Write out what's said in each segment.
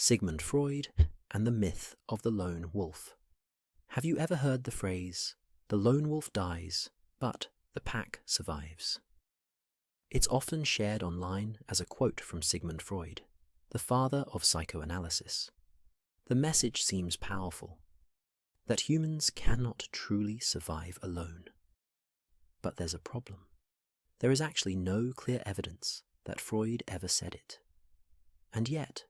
Sigmund Freud and the myth of the lone wolf. Have you ever heard the phrase, "The lone wolf dies, but the pack survives"? It's often shared online as a quote from Sigmund Freud, the father of psychoanalysis. The message seems powerful, that humans cannot truly survive alone. But there's a problem. There is actually no clear evidence that Freud ever said it. And yet,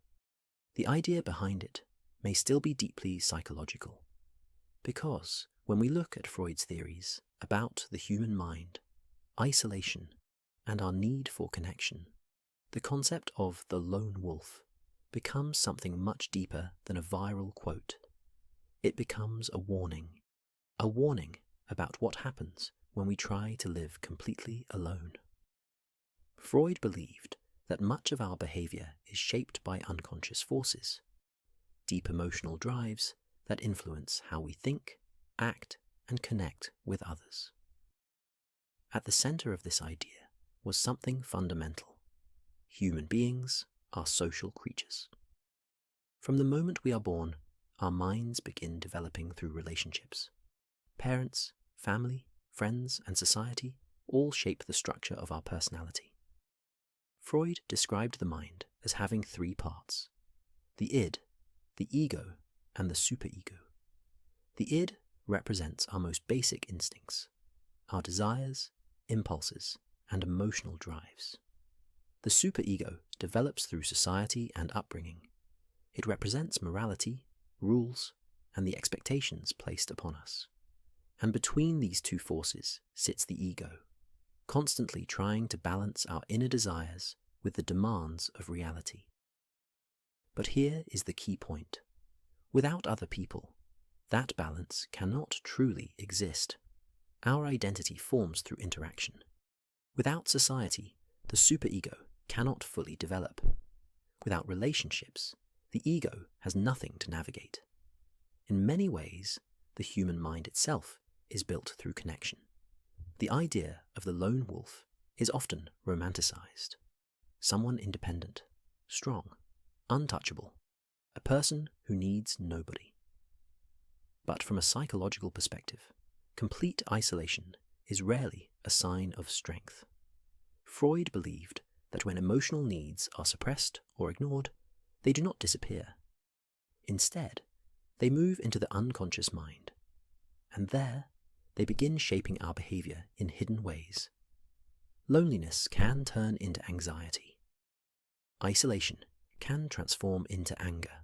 the idea behind it may still be deeply psychological. Because when we look at Freud's theories about the human mind, isolation, and our need for connection, the concept of the lone wolf becomes something much deeper than a viral quote. It becomes a warning about what happens when we try to live completely alone. Freud believed that much of our behavior is shaped by unconscious forces, deep emotional drives that influence how we think, act, and connect with others. At the center of this idea was something fundamental. Human beings are social creatures. From the moment we are born, our minds begin developing through relationships. Parents, family, friends, and society all shape the structure of our personality. Freud described the mind as having three parts: the id, the ego, and the superego. The id represents our most basic instincts, our desires, impulses, and emotional drives. The superego develops through society and upbringing. It represents morality, rules, and the expectations placed upon us. And between these two forces sits the ego, constantly trying to balance our inner desires with the demands of reality. But here is the key point. Without other people, that balance cannot truly exist. Our identity forms through interaction. Without society, the superego cannot fully develop. Without relationships, the ego has nothing to navigate. In many ways, the human mind itself is built through connection. The idea of the lone wolf is often romanticized. Someone independent, strong, untouchable, a person who needs nobody. But from a psychological perspective, complete isolation is rarely a sign of strength. Freud believed that when emotional needs are suppressed or ignored, they do not disappear. Instead, they move into the unconscious mind, and there they begin shaping our behavior in hidden ways. Loneliness can turn into anxiety. Isolation can transform into anger.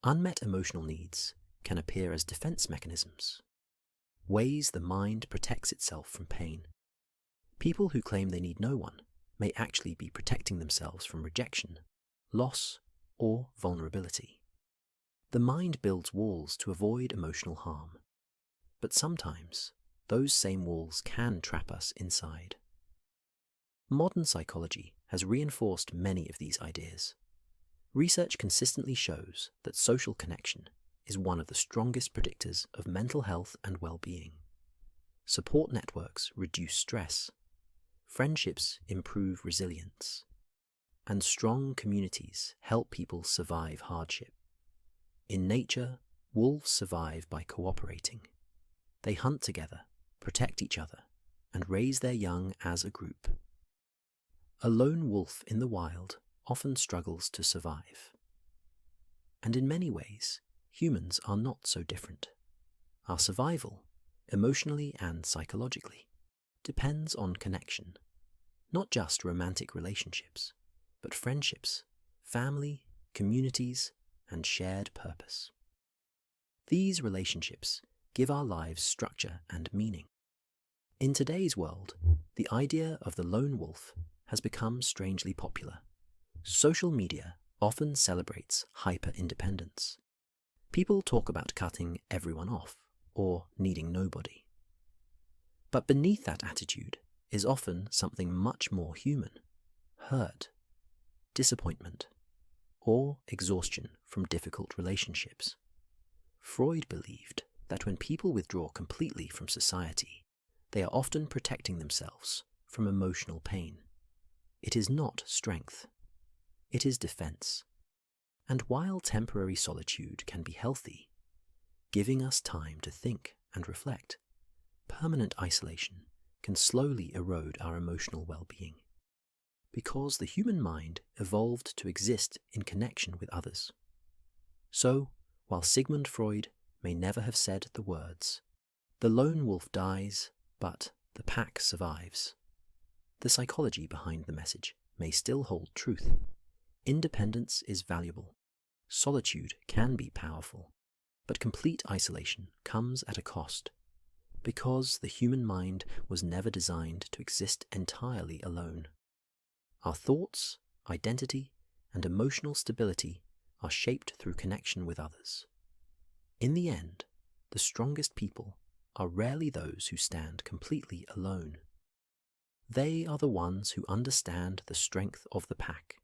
Unmet emotional needs can appear as defense mechanisms, ways the mind protects itself from pain. People who claim they need no one may actually be protecting themselves from rejection, loss, or vulnerability. The mind builds walls to avoid emotional harm. But sometimes, those same walls can trap us inside. Modern psychology has reinforced many of these ideas. Research consistently shows that social connection is one of the strongest predictors of mental health and well-being. Support networks reduce stress, friendships improve resilience, and strong communities help people survive hardship. In nature, wolves survive by cooperating. They hunt together, protect each other, and raise their young as a group. A lone wolf in the wild often struggles to survive. And in many ways, humans are not so different. Our survival, emotionally and psychologically, depends on connection, not just romantic relationships, but friendships, family, communities, and shared purpose. These relationships give our lives structure and meaning. In today's world, the idea of the lone wolf has become strangely popular. Social media often celebrates hyper-independence. People talk about cutting everyone off or needing nobody. But beneath that attitude is often something much more human: hurt, disappointment, or exhaustion from difficult relationships. Freud believed that when people withdraw completely from society, they are often protecting themselves from emotional pain. It is not strength. It is defense. And while temporary solitude can be healthy, giving us time to think and reflect, permanent isolation can slowly erode our emotional well-being. Because the human mind evolved to exist in connection with others. So, while Sigmund Freud may never have said the words, "The lone wolf dies, but the pack survives," the psychology behind the message may still hold truth. Independence is valuable. Solitude can be powerful, but complete isolation comes at a cost, because the human mind was never designed to exist entirely alone. Our thoughts, identity, and emotional stability are shaped through connection with others. In the end, the strongest people are rarely those who stand completely alone. They are the ones who understand the strength of the pack